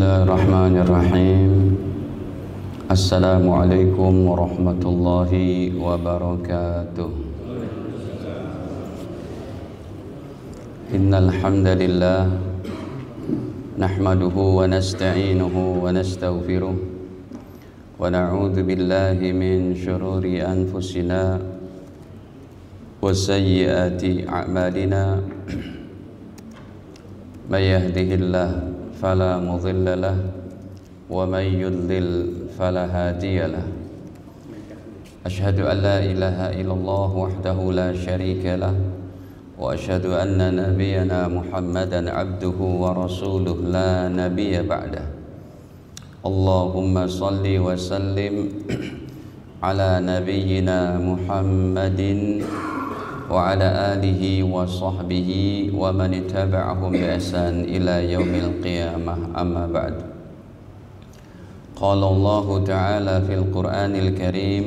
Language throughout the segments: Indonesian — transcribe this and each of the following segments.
Bismillahirrahmanirrahim. Assalamualaikum warahmatullahi wabarakatuh. Innal hamdalillah nahmaduhu wa nasta'inuhu wa nastaghfiruh wa na'udzu billahi min shururi anfusina wa sayyiati a'malina. May yahdihillahu فلا مضل له ومن يضلل فلا هادي له أشهد أن لا إله إلا الله وحده لا شريك له وأشهد أن نبينا محمدا عبده ورسوله لا نبي بعده اللهم صل وسلم على نبينا محمد وعلى آله وصحبه ومن تبعهم بإحسان إلى يوم القيامة أما بعد قال الله تعالى في القرآن الكريم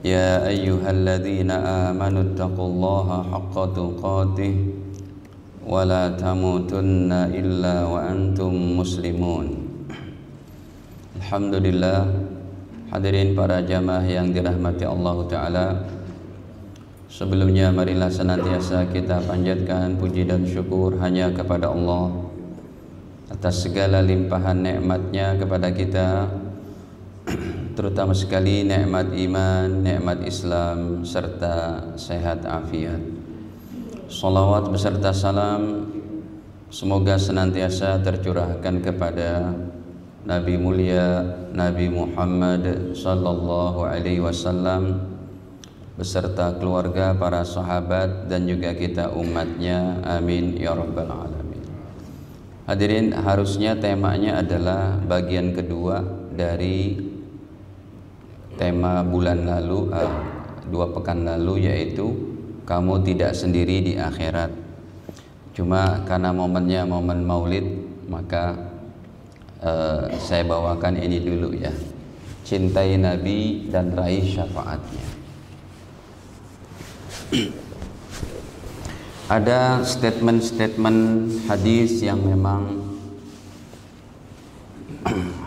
يا أيها الذين آمنوا اتقوا الله حق تقاته ولا تموتن إلا وأنتم مسلمون. Alhamdulillah, hadirin para jamaah yang dirahmati Allah Ta'ala. Sebelumnya marilah senantiasa kita panjatkan puji dan syukur hanya kepada Allah atas segala limpahan nikmatnya kepada kita, terutama sekali nikmat iman, nikmat Islam serta sehat afiat. Salawat beserta salam semoga senantiasa tercurahkan kepada Nabi mulia Nabi Muhammad sallallahu alaihi wasallam beserta keluarga, para sahabat dan juga kita umatnya, amin ya rabbal alamin. Hadirin, harusnya temanya adalah bagian kedua dari tema bulan lalu, 2 pekan lalu, yaitu kamu tidak sendiri di akhirat. Cuma karena momennya momen maulid, maka saya bawakan ini dulu ya, cintai Nabi dan raih syafaatnya. Ada statement-statement hadis yang memang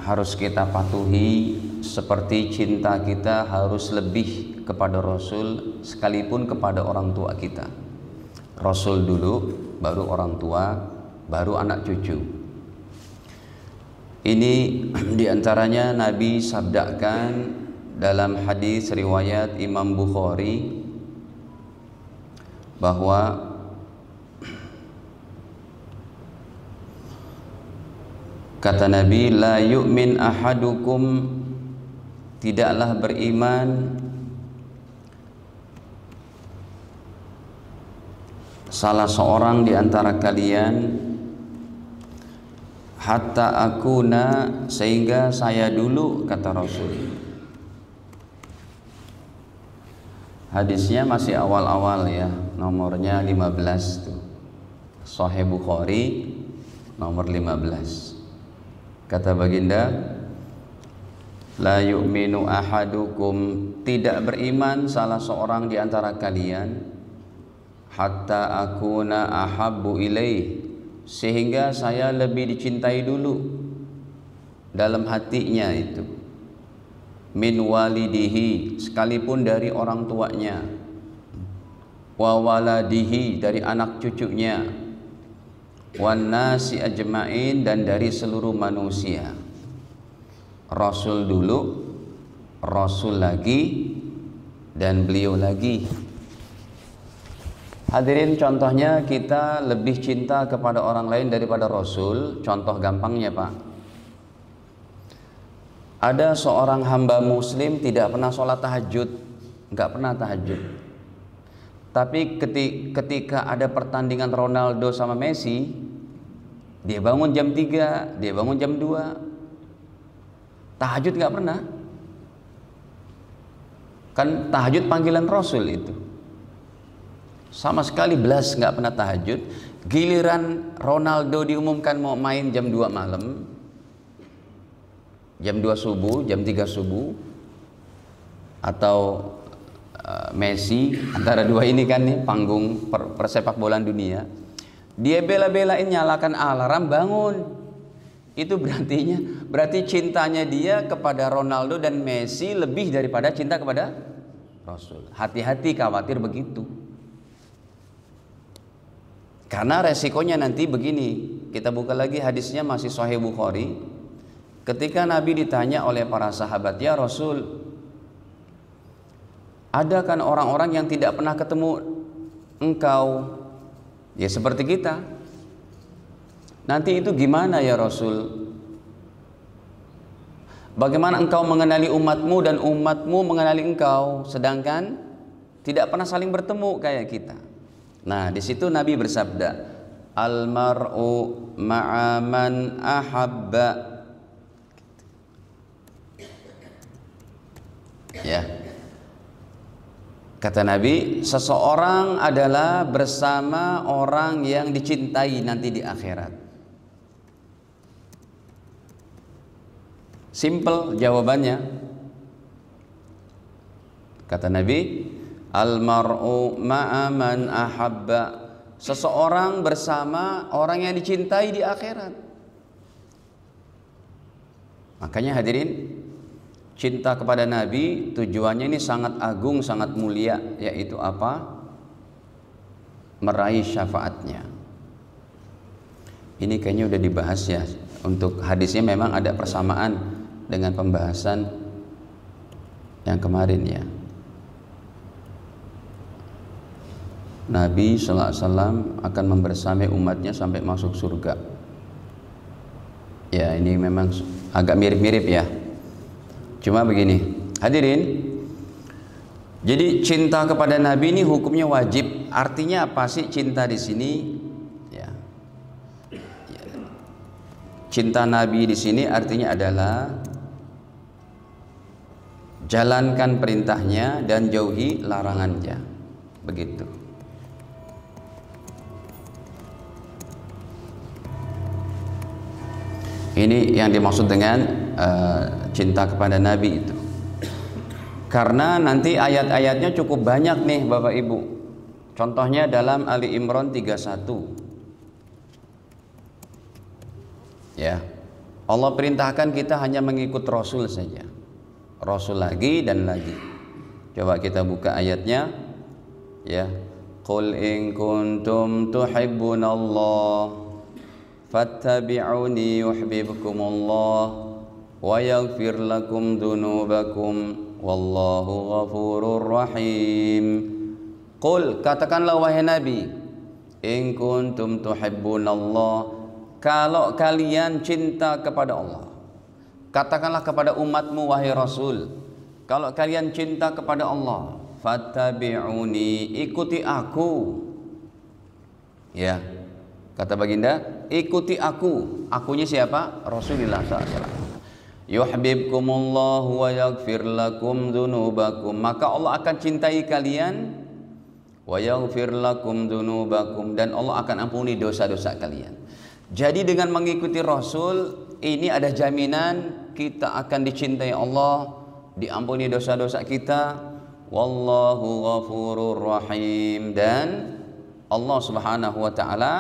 harus kita patuhi, seperti cinta kita harus lebih kepada Rasul sekalipun kepada orang tua kita. Rasul dulu, baru orang tua, baru anak cucu. Ini diantaranya Nabi sabdakan dalam hadis riwayat Imam Bukhari bahwa kata Nabi, la yu'min ahadukum, tidaklah beriman salah seorang di antara kalian hatta akuna, sehingga saya dulu, kata Rasul. Hadisnya masih awal-awal ya, nomornya 15 tuh. Sahih Bukhari nomor 15. Kata baginda, la yu'minu ahadukum, tidak beriman salah seorang di antara kalian hatta akuna ahabbu ilaih, sehingga saya lebih dicintai dulu dalam hatinya itu, min walidihi, sekalipun dari orang tuanya, wa waladihi, dari anak cucunya, wan nasi ajmain, dan dari seluruh manusia. Rasul dulu, Rasul lagi, dan beliau lagi. Hadirin, contohnya kita lebih cinta kepada orang lain daripada Rasul. Contoh gampangnya Pak, ada seorang hamba muslim tidak pernah sholat tahajud, nggak pernah tahajud. Tapi ketika ada pertandingan Ronaldo sama Messi, dia bangun jam 3, dia bangun jam 2. Tahajud nggak pernah. Kan tahajud panggilan Rasul itu. Sama sekali belas nggak pernah tahajud. Giliran Ronaldo diumumkan mau main jam 2 malam, jam 2 subuh, jam 3 subuh, atau Messi, antara dua ini kan nih panggung persepak bolaan dunia, dia bela-belain nyalakan alarm bangun. Itu berarti cintanya dia kepada Ronaldo dan Messi lebih daripada cinta kepada Rasul. Hati-hati, khawatir begitu. Karena resikonya nanti begini, kita buka lagi hadisnya masih Sahih Bukhari. Ketika Nabi ditanya oleh para sahabat, "Ya Rasul, ada kan orang-orang yang tidak pernah ketemu engkau?" Ya seperti kita. Nanti itu gimana ya Rasul? Bagaimana engkau mengenali umatmu dan umatmu mengenali engkau, sedangkan tidak pernah saling bertemu kayak kita. Nah, di situ Nabi bersabda, "Al-mar'u ma'a man ahabba." Ya. Kata Nabi, seseorang adalah bersama orang yang dicintai nanti di akhirat. Simple jawabannya. Kata Nabi, "Al-mar'u ma'a man ahabba." Seseorang bersama orang yang dicintai di akhirat. Makanya hadirin, cinta kepada Nabi tujuannya ini sangat agung, sangat mulia, yaitu apa? Meraih syafaatnya. Ini kayaknya udah dibahas ya. Untuk hadisnya memang ada persamaan dengan pembahasan yang kemarin ya. Nabi sallallahu alaihi wasallam akan membersamai umatnya sampai masuk surga. Ya, ini memang agak mirip-mirip ya. Cuma begini, hadirin. Jadi cinta kepada Nabi ini hukumnya wajib. Artinya apa sih cinta di sini? Ya. Cinta Nabi di sini artinya adalah jalankan perintahnya dan jauhi larangannya. Begitu. Ini yang dimaksud dengan cinta kepada Nabi itu. Karena nanti ayat-ayatnya cukup banyak nih Bapak Ibu. Contohnya dalam Ali Imran 31. Ya. Allah perintahkan kita hanya mengikut Rasul saja. Rasul lagi dan lagi. Coba kita buka ayatnya. Ya. Qul in kuntum tuhibbunallah fattabi'uni yuhibbukumullah wa yaghfir lakum dzunubakum wallahu ghafurur rahim. Qul, katakanlah wahai Nabi, in kuntum tuhibbunallah, kalau kalian cinta kepada Allah. Katakanlah kepada umatmu wahai Rasul, kalau kalian cinta kepada Allah, fattabi'uni, ikuti aku. Ya. Kata baginda, ikuti aku. Akunya siapa? Rasulullah SAW. Yuhibbukumullahu wa yaghfir lakum dzunubakum, maka Allah akan cintai kalian. Wa yaghfir lakum dzunubakum, dan Allah akan ampuni dosa-dosa kalian. Jadi dengan mengikuti Rasul ini ada jaminan kita akan dicintai Allah, diampuni dosa-dosa kita. Wallahu ghafurur rahim, dan Allah Subhanahu wa taala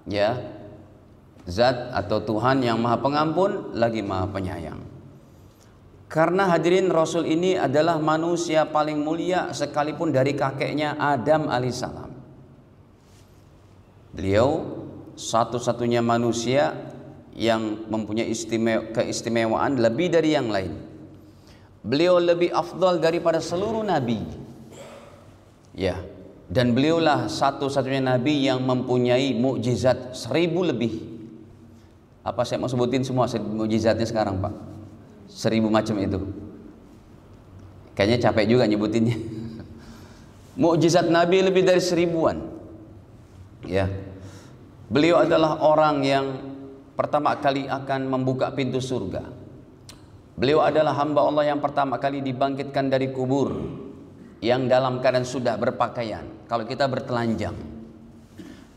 ya, zat atau Tuhan yang maha pengampun lagi maha penyayang. Karena hadirin, Rasul ini adalah manusia paling mulia sekalipun dari kakeknya Adam alaihissalam. Beliau satu-satunya manusia yang mempunyai keistimewaan lebih dari yang lain. Beliau lebih afdal daripada seluruh nabi. Ya, dan beliaulah satu-satunya nabi yang mempunyai mukjizat 1000 lebih. Apa saya mau sebutin semua mukjizatnya sekarang, Pak? 1000 macam itu. Kayaknya capek juga nyebutinnya. Mukjizat Nabi lebih dari 1000-an. Ya. Beliau adalah orang yang pertama kali akan membuka pintu surga. Beliau adalah hamba Allah yang pertama kali dibangkitkan dari kubur, yang dalam keadaan sudah berpakaian. Kalau kita bertelanjang.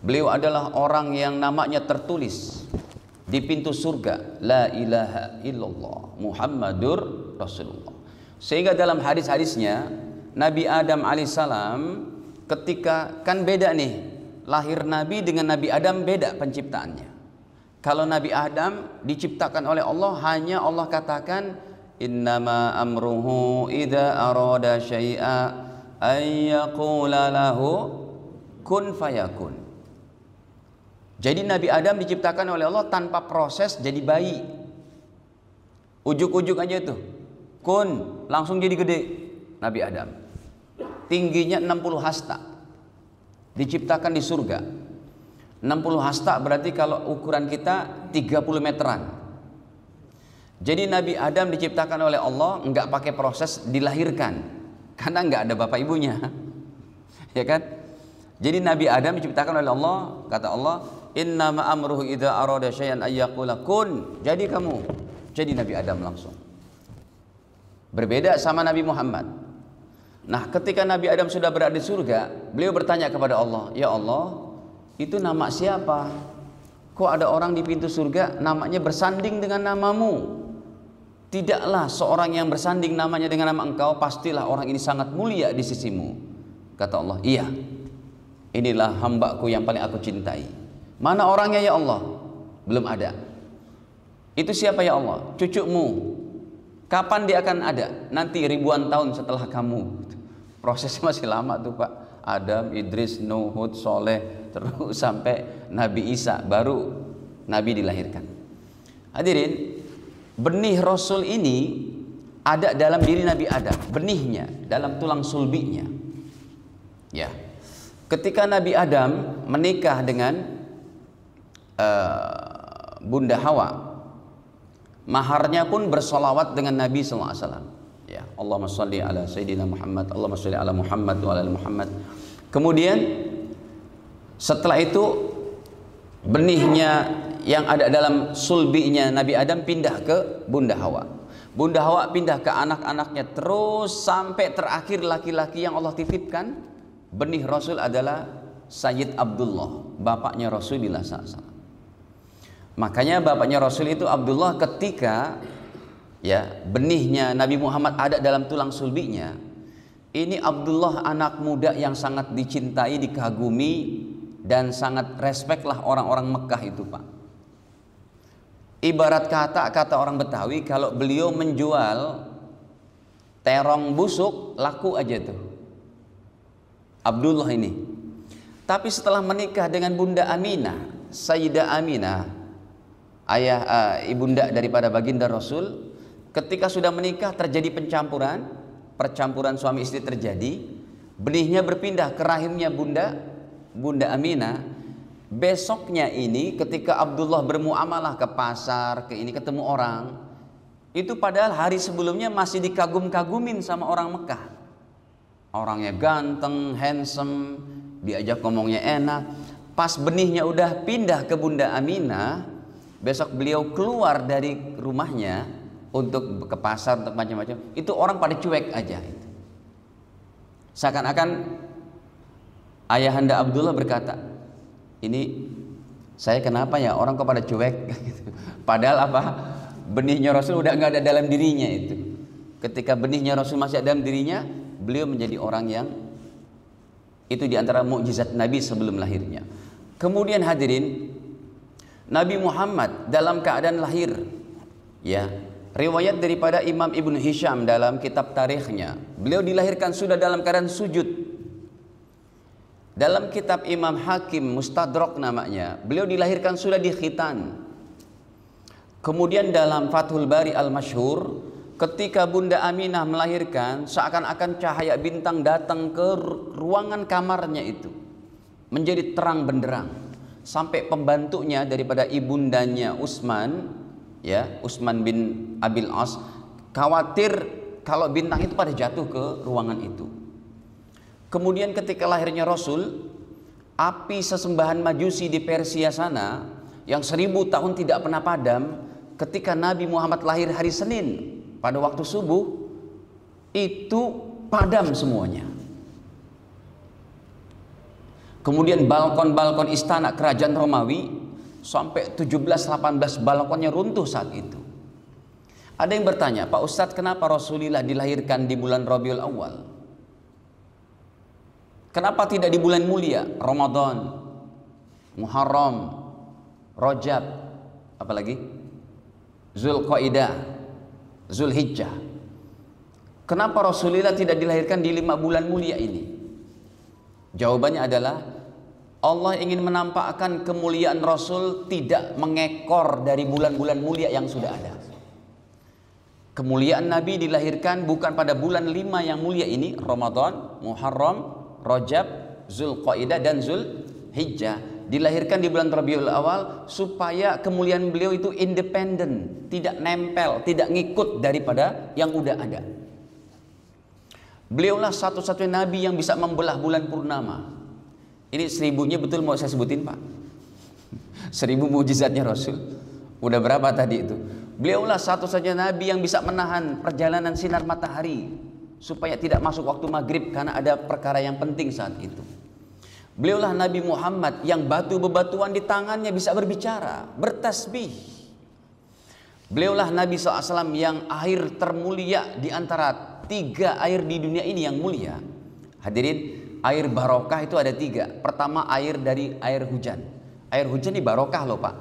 Beliau adalah orang yang namanya tertulis di pintu surga, la ilaha illallah Muhammadur Rasulullah. Sehingga dalam hadis-hadisnya Nabi Adam alaihissalam, ketika kan beda nih, lahir Nabi dengan Nabi Adam beda penciptaannya. Kalau Nabi Adam diciptakan oleh Allah, hanya Allah katakan innama amruhu idza arada syai'a ay yaqula lahu kun fayakun. Jadi Nabi Adam diciptakan oleh Allah tanpa proses jadi bayi. Ujuk-ujuk aja itu. Kun, langsung jadi gede. Nabi Adam. Tingginya 60 hasta. Diciptakan di surga. 60 hasta berarti kalau ukuran kita 30 meteran. Jadi Nabi Adam diciptakan oleh Allah, enggak pakai proses dilahirkan. Karena enggak ada bapak ibunya. Ya kan? Jadi Nabi Adam diciptakan oleh Allah, kata Allah, innama amruhu idza arada syai'an ay yaqula kun. Jadi kamu. Jadi Nabi Adam langsung. Berbeda sama Nabi Muhammad. Nah, ketika Nabi Adam sudah berada di surga, beliau bertanya kepada Allah, "Ya Allah, itu nama siapa? Kok ada orang di pintu surga namanya bersanding dengan namamu? Tidaklah seorang yang bersanding namanya dengan nama engkau, pastilah orang ini sangat mulia di sisimu." Kata Allah, "Iya, inilah hambaku yang paling aku cintai." "Mana orangnya ya Allah?" "Belum ada." "Itu siapa ya Allah?" "Cucumu." "Kapan dia akan ada?" "Nanti ribuan tahun setelah kamu." Prosesnya masih lama tuh Pak. Adam, Idris, Nuh, Hud, Soleh, terus sampai Nabi Isa, baru Nabi dilahirkan. Hadirin, benih Rasul ini ada dalam diri Nabi Adam, benihnya dalam tulang sulbinya. Ya, ketika Nabi Adam menikah dengan Bunda Hawa, maharnya pun bersolawat dengan Nabi SAW. Ya, Allahumma sholli ala Sayyidina Muhammad, Allahumma sholli ala Muhammad wa ala Muhammad. Kemudian setelah itu benihnya yang ada dalam sulbinya Nabi Adam pindah ke Bunda Hawa. Bunda Hawa pindah ke anak-anaknya, terus sampai terakhir laki-laki yang Allah titipkan benih Rasul adalah Sayyid Abdullah, bapaknya Rasulullah SAW. Makanya bapaknya Rasul itu Abdullah, ketika ya benihnya Nabi Muhammad ada dalam tulang sulbinya, ini Abdullah anak muda yang sangat dicintai, dikagumi, dan sangat respect lah orang-orang Mekah itu Pak. Ibarat kata orang Betawi, kalau beliau menjual terong busuk laku aja tuh Abdullah ini. Tapi setelah menikah dengan Bunda Aminah, Sayyidah Aminah, ibunda daripada baginda Rasul, ketika sudah menikah terjadi percampuran suami istri terjadi, benihnya berpindah ke rahimnya Bunda Aminah. Besoknya ini ketika Abdullah bermuamalah ke pasar, ketemu orang, itu padahal hari sebelumnya masih dikagum-kagumin sama orang Mekah. Orangnya ganteng, handsome, diajak ngomongnya enak. Pas benihnya udah pindah ke Bunda Aminah, besok beliau keluar dari rumahnya untuk ke pasar, untuk macam-macam, itu orang pada cuek aja. Seakan-akan ayahanda Abdullah berkata, "Ini saya kenapa ya orang kok pada cuek?" Padahal apa? Benihnya Rasul udah nggak ada dalam dirinya itu. Ketika benihnya Rasul masih ada dalam dirinya, beliau menjadi orang yang itu diantara mukjizat Nabi sebelum lahirnya. Kemudian hadirin, Nabi Muhammad dalam keadaan lahir, ya, riwayat daripada Imam Ibnu Hisham dalam kitab tarikhnya, beliau dilahirkan sudah dalam keadaan sujud. Dalam kitab Imam Hakim Mustadrak namanya, beliau dilahirkan sudah di khitan. Kemudian dalam Fathul Bari Al-Masyhur, ketika Bunda Aminah melahirkan, seakan-akan cahaya bintang datang ke ruangan kamarnya itu, menjadi terang benderang, sampai pembantunya daripada ibundanya Utsman, ya, Utsman bin Abil As, khawatir kalau bintang itu pada jatuh ke ruangan itu. Kemudian ketika lahirnya Rasul, api sesembahan Majusi di Persia sana yang 1000 tahun tidak pernah padam, ketika Nabi Muhammad lahir hari Senin pada waktu subuh, itu padam semuanya. Kemudian balkon-balkon istana kerajaan Romawi sampai 17-18 balkonnya runtuh saat itu. Ada yang bertanya, "Pak Ustadz, kenapa Rasulullah dilahirkan di bulan Rabiul Awal? Kenapa tidak di bulan mulia, Ramadan, Muharram, Rajab, apalagi Zulqaidah, Zulhijjah. Kenapa Rasulullah tidak dilahirkan di 5 bulan mulia ini? Jawabannya adalah Allah ingin menampakkan kemuliaan Rasul tidak mengekor dari bulan-bulan mulia yang sudah ada. Kemuliaan Nabi dilahirkan bukan pada bulan 5 yang mulia ini, Ramadan, Muharram, Rajab, Zulqaidah dan Zulhijjah. Dilahirkan di bulan Rabiul Awal supaya kemuliaan beliau itu independen, tidak nempel, tidak ngikut daripada yang udah ada. Beliaulah satu-satunya Nabi yang bisa membelah bulan purnama. Ini 1000-nya betul mau saya sebutin, Pak? 1000 mukjizatnya Rasul. Udah berapa tadi itu? Beliaulah satu-satunya Nabi yang bisa menahan perjalanan sinar matahari supaya tidak masuk waktu maghrib karena ada perkara yang penting saat itu. Beliaulah Nabi Muhammad yang batu bebatuan di tangannya bisa berbicara, bertasbih. Beliaulah Nabi SAW yang air termulia di antara 3 air di dunia ini yang mulia. Hadirin, air barokah itu ada 3. Pertama, air dari air hujan. Air hujan ini barokah loh, Pak.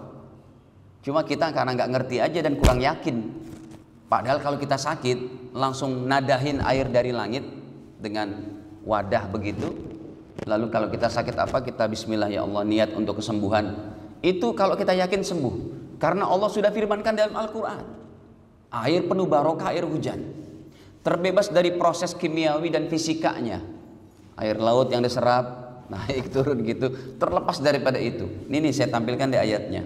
Cuma kita karena nggak ngerti aja dan kurang yakin. Padahal kalau kita sakit langsung nadahin air dari langit dengan wadah begitu. Lalu kalau kita sakit apa, kita bismillah ya Allah, niat untuk kesembuhan. Itu kalau kita yakin sembuh. Karena Allah sudah firmankan dalam Al-Quran, air penuh barokah, air hujan, terbebas dari proses kimiawi dan fisikanya. Air laut yang diserap naik turun gitu, terlepas daripada itu. Ini saya tampilkan di ayatnya.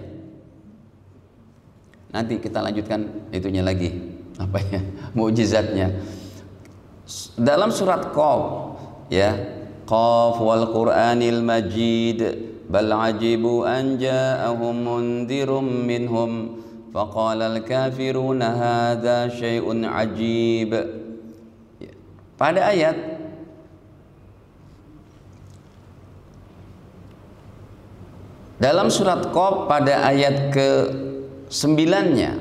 Nanti kita lanjutkan itunya lagi, apa ya, mukjizatnya. Dalam surat Qaf, ya, Qaf wal Qur'anil Majid, bal ajibu an ja'ahum mundirum minhum faqala al kafiruna hadza syai'un ajib. Pada ayat dalam surat Qaf pada ayat ke-9-nya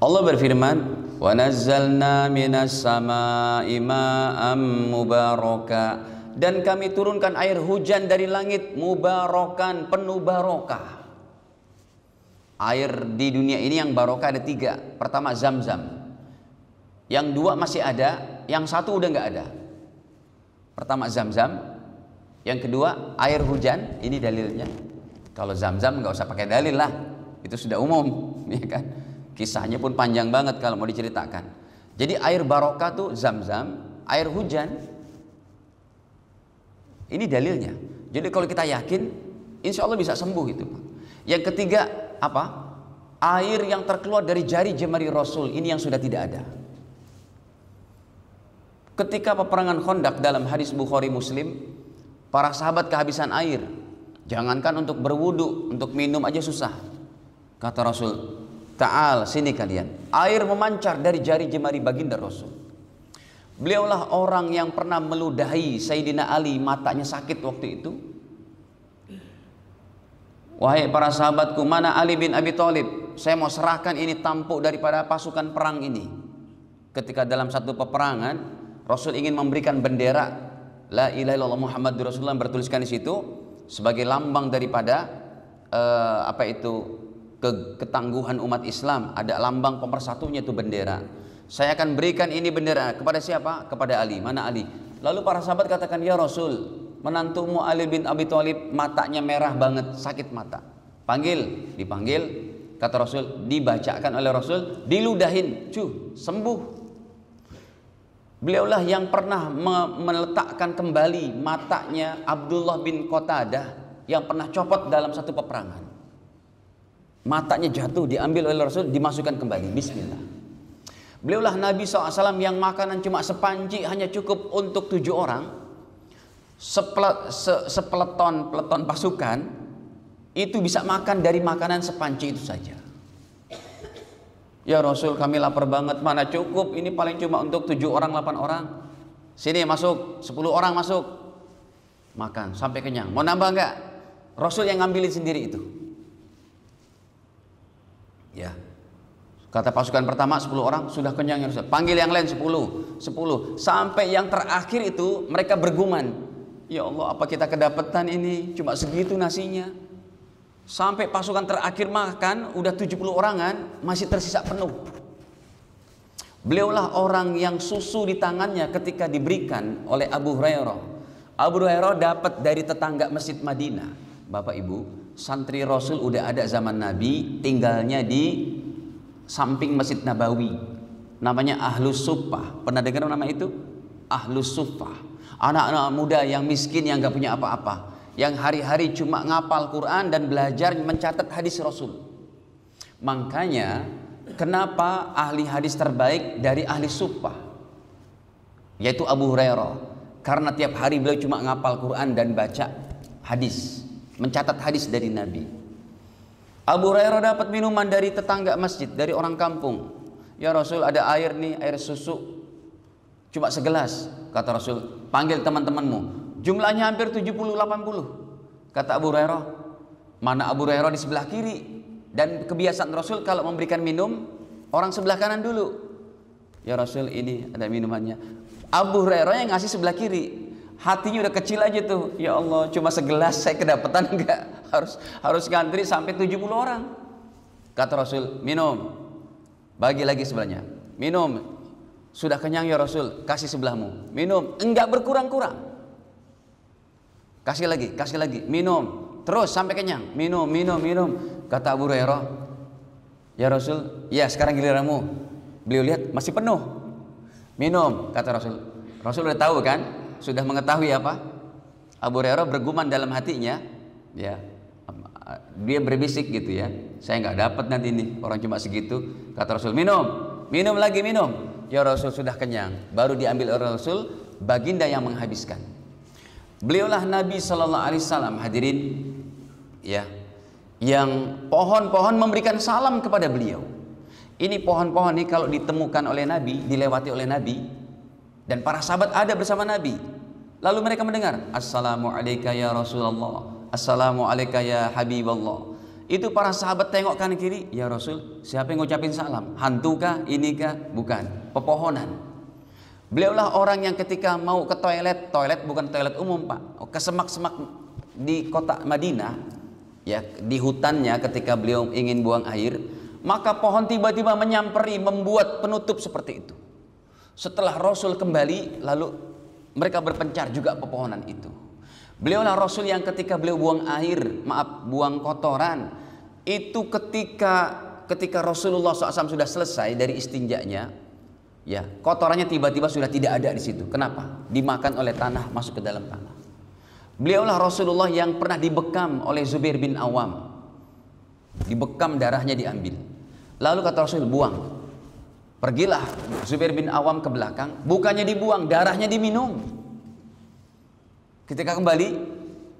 Allah berfirman, wa nazzalna minas samaa'i ma'am mubaraka, dan kami turunkan air hujan dari langit mubarakan, penuh barokah. Air di dunia ini yang barokah ada 3. Pertama Zam-Zam, yang 2 masih ada, yang 1 udah nggak ada. Pertama Zam-Zam, yang kedua air hujan. Ini dalilnya. Kalau Zam-Zam nggak usah pakai dalil lah, itu sudah umum, ya kan? Kisahnya pun panjang banget kalau mau diceritakan. Jadi air barokah tuh Zam-Zam, air hujan. Ini dalilnya. Jadi kalau kita yakin, insya Allah bisa sembuh itu. Yang ketiga apa? Air yang terkeluar dari jari jemari Rasul, ini yang sudah tidak ada. Ketika peperangan Khandaq dalam hadis Bukhari Muslim, para sahabat kehabisan air. Jangankan untuk berwudu, untuk minum aja susah. Kata Rasul, ta'al, sini kalian. Air memancar dari jari jemari baginda Rasul. Beliaulah orang yang pernah meludahi Sayyidina Ali, matanya sakit waktu itu. Wahai para sahabatku, mana Ali bin Abi Thalib? Saya mau serahkan ini tampuk daripada pasukan perang ini. Ketika dalam satu peperangan, Rasul ingin memberikan bendera La ilaha illallah Muhammadur Rasulullah bertuliskan di situ sebagai lambang daripada ketangguhan umat Islam. Ada lambang pemersatunya itu bendera. Saya akan berikan ini bendera kepada siapa? Kepada Ali. Mana Ali? Lalu para sahabat katakan, ya Rasul, menantumu Ali bin Abi Thalib matanya merah banget, sakit mata. Panggil, dipanggil. Kata Rasul, dibacakan oleh Rasul, diludahin, sembuh. Beliaulah yang pernah meletakkan kembali matanya Abdullah bin Qatadah yang pernah copot dalam satu peperangan. Matanya jatuh, diambil oleh Rasul, dimasukkan kembali. Bismillah. Beliaulah Nabi SAW yang makanan cuma sepanci, hanya cukup untuk 7 orang. Sepeleton pasukan itu bisa makan dari makanan sepanci itu saja. Ya Rasul, kami lapar banget, mana cukup, ini paling cuma untuk 7 orang, 8 orang. Sini masuk, 10 orang masuk. Makan sampai kenyang. Mau nambah enggak? Rasul yang ngambilin sendiri itu. Ya. Kata pasukan pertama 10 orang sudah kenyang ya Rasul. Panggil yang lain 10. Sampai yang terakhir itu mereka bergumam. Ya Allah, apa kita kedapatan ini? Cuma segitu nasinya. Sampai pasukan terakhir makan, udah 70 orangan, masih tersisa penuh. Beliaulah orang yang susu di tangannya ketika diberikan oleh Abu Hurairah. Abu Hurairah dapat dari tetangga Masjid Madinah. Bapak Ibu, santri Rasul udah ada zaman Nabi, tinggalnya di samping Masjid Nabawi. Namanya Ahlus Suffah. Pernah dengar nama itu? Ahlus Suffah. Anak-anak muda yang miskin, yang gak punya apa-apa, yang hari-hari cuma ngapal Quran dan belajar mencatat hadis Rasul. Makanya kenapa ahli hadis terbaik dari ahli suffah, yaitu Abu Hurairah, karena tiap hari beliau cuma ngapal Quran dan baca hadis, mencatat hadis dari Nabi. Abu Hurairah dapat minuman dari tetangga masjid, dari orang kampung. Ya Rasul, ada air nih, air susu, cuma segelas. Kata Rasul, panggil teman-temanmu. Jumlahnya hampir 70-80. Kata Abu Hurairah, mana Abu Hurairah di sebelah kiri, dan kebiasaan Rasul kalau memberikan minum, orang sebelah kanan dulu. Ya Rasul, ini ada minumannya. Abu Hurairah yang ngasih sebelah kiri. Hatinya udah kecil aja tuh. Ya Allah, cuma segelas, saya kedapetan enggak? Harus ngantri sampai 70 orang. Kata Rasul, minum. Bagi lagi sebelahnya. Minum. Sudah kenyang ya Rasul, kasih sebelahmu. Minum. Enggak berkurang-kurang. Kasih lagi, minum, terus sampai kenyang, minum. Kata Abu Hurairah, ya Rasul, ya sekarang giliranmu. Beliau lihat masih penuh, minum. Kata Rasul, Rasul udah tahu kan, sudah mengetahui apa? Abu Hurairah bergumam dalam hatinya, ya, dia berbisik gitu ya, saya nggak dapat nanti nih, orang cuma segitu. Kata Rasul, minum lagi. Ya Rasul sudah kenyang, baru diambil oleh Rasul, baginda yang menghabiskan. Beliaulah Nabi Sallallahu Alaihi Wasallam, hadirin, ya, yang pohon-pohon memberikan salam kepada beliau. Ini pohon-pohon ini kalau ditemukan oleh Nabi, dilewati oleh Nabi, dan para sahabat ada bersama Nabi, lalu mereka mendengar, Assalamualaikum ya Rasulullah, Assalamualaikum ya Habiballah. Itu para sahabat tengok kanan kiri, ya Rasul, siapa yang ngucapin salam? Hantukah? Inikah? Bukan, pepohonan. Beliaulah orang yang ketika mau ke toilet bukan toilet umum Pak, ke semak-semak di kota Madinah, ya, di hutannya ketika beliau ingin buang air, maka pohon tiba-tiba menyamperi, membuat penutup seperti itu. Setelah Rasul kembali, lalu mereka berpencar juga pepohonan itu. Beliaulah Rasul yang ketika beliau buang air, buang kotoran, itu ketika Rasulullah SAW sudah selesai dari istinjanya, ya, kotorannya tiba-tiba sudah tidak ada di situ. Kenapa? Dimakan oleh tanah, masuk ke dalam tanah. Beliaulah Rasulullah yang pernah dibekam oleh Zubair bin Awam. Dibekam, darahnya diambil. Lalu kata Rasul, buang. Pergilah Zubair bin Awam ke belakang, bukannya dibuang, darahnya diminum. Ketika kembali,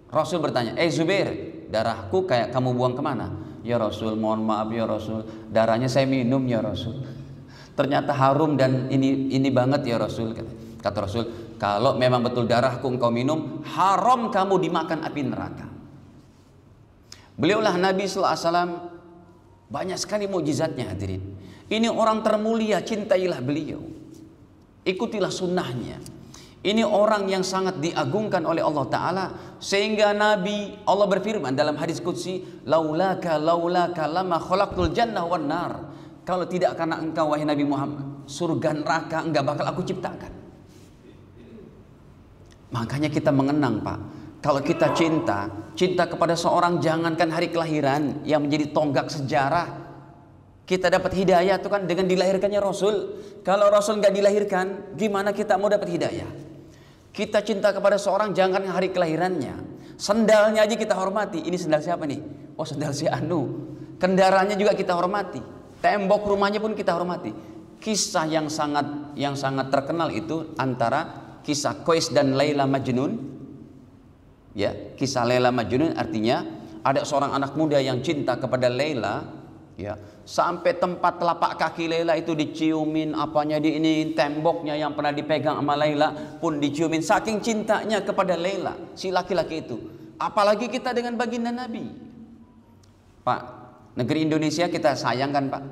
Rasul bertanya, Zubair, darahku kayak kamu buang kemana? Ya Rasul, mohon maaf ya Rasul, darahnya saya minum ya Rasul. Ternyata harum dan ini banget ya Rasul. Kata Rasul, kalau memang betul darahku engkau minum, haram kamu dimakan api neraka. Beliaulah Nabi sallallahu alaihi wasallam, banyak sekali mukjizatnya hadirin. Ini orang termulia, cintailah beliau, ikutilah sunnahnya. Ini orang yang sangat diagungkan oleh Allah Ta'ala, sehingga Nabi, Allah berfirman dalam hadis qudsi, laulaka lama khalaqtul jannah wan nar. Kalau tidak karena engkau wahai Nabi Muhammad, surga neraka enggak bakal aku ciptakan. Makanya kita mengenang Pak, kalau kita cinta kepada seorang, jangankan hari kelahiran yang menjadi tonggak sejarah. Kita dapat hidayah itu kan dengan dilahirkannya Rasul. Kalau Rasul nggak dilahirkan, gimana kita mau dapat hidayah? Kita cinta kepada seorang, jangan hari kelahirannya. Sendalnya aja kita hormati. Ini sendal siapa nih? Oh, sendal si Anu. Kendaraannya juga kita hormati. Tembok rumahnya pun kita hormati. Kisah yang sangat terkenal itu antara kisah Qais dan Laila Majnun. Ya, kisah Laila Majnun artinya ada seorang anak muda yang cinta kepada Laila, ya, sampai tempat telapak kaki Laila itu diciumin, apanya di ini, temboknya yang pernah dipegang sama Laila pun diciumin, saking cintanya kepada Laila si laki-laki itu. Apalagi kita dengan baginda Nabi. Pak, negeri Indonesia kita sayangkan Pak,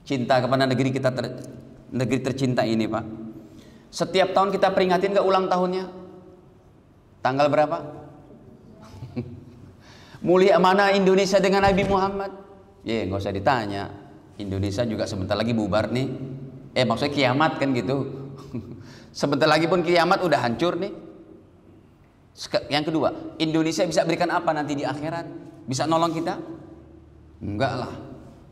cinta kepada negeri kita, negeri tercinta ini Pak. Setiap tahun kita peringatin gak ulang tahunnya? Tanggal berapa? Mulia mana Indonesia dengan Nabi Muhammad? Ya, nggak usah ditanya. Indonesia juga sebentar lagi bubar nih. Maksudnya kiamat kan gitu. Sebentar lagi pun kiamat udah hancur nih. Yang kedua, Indonesia bisa berikan apa nanti di akhirat? Bisa nolong kita? Enggak lah.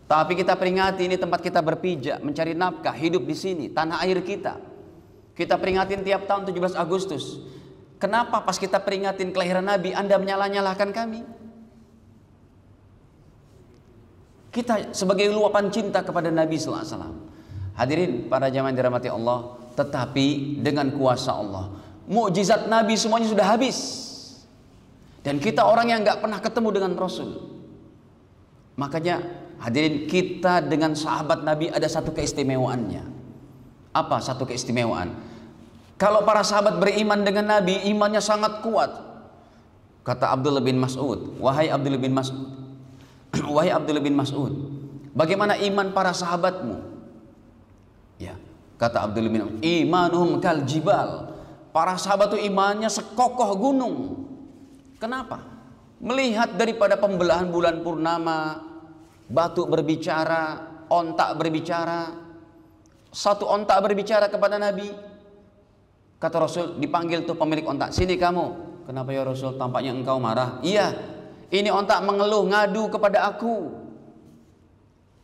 Tapi kita peringati, ini tempat kita berpijak, mencari nafkah, hidup di sini, tanah air kita. Kita peringatin tiap tahun 17 Agustus. Kenapa pas kita peringatin kelahiran Nabi, Anda menyalah-nyalahkan kami? Kita sebagai luapan cinta kepada Nabi sallallahu alaihi wasallam. Hadirin para jamaah dirahmati Allah, tetapi dengan kuasa Allah, mukjizat Nabi semuanya sudah habis. Dan kita orang yang nggak pernah ketemu dengan Rasul. Makanya hadirin, kita dengan sahabat Nabi ada satu keistimewaannya. Apa satu keistimewaan? Kalau para sahabat beriman dengan Nabi, imannya sangat kuat. Kata Abdullah bin Mas'ud, wahai Abdullah bin Mas'ud, wahai Abdullah bin Mas'ud, bagaimana iman para sahabatmu? Ya, kata Abdullah bin Mas'ud, imanuhum kal jibal. Para sahabat itu imannya sekokoh gunung. Kenapa? Melihat daripada pembelahan bulan purnama, batu berbicara, ontak berbicara. Satu ontak berbicara kepada Nabi. Kata Rasul, dipanggil tuh pemilik ontak, sini kamu. Kenapa ya Rasul? Tampaknya engkau marah. Iya, ini ontak mengeluh, ngadu kepada aku.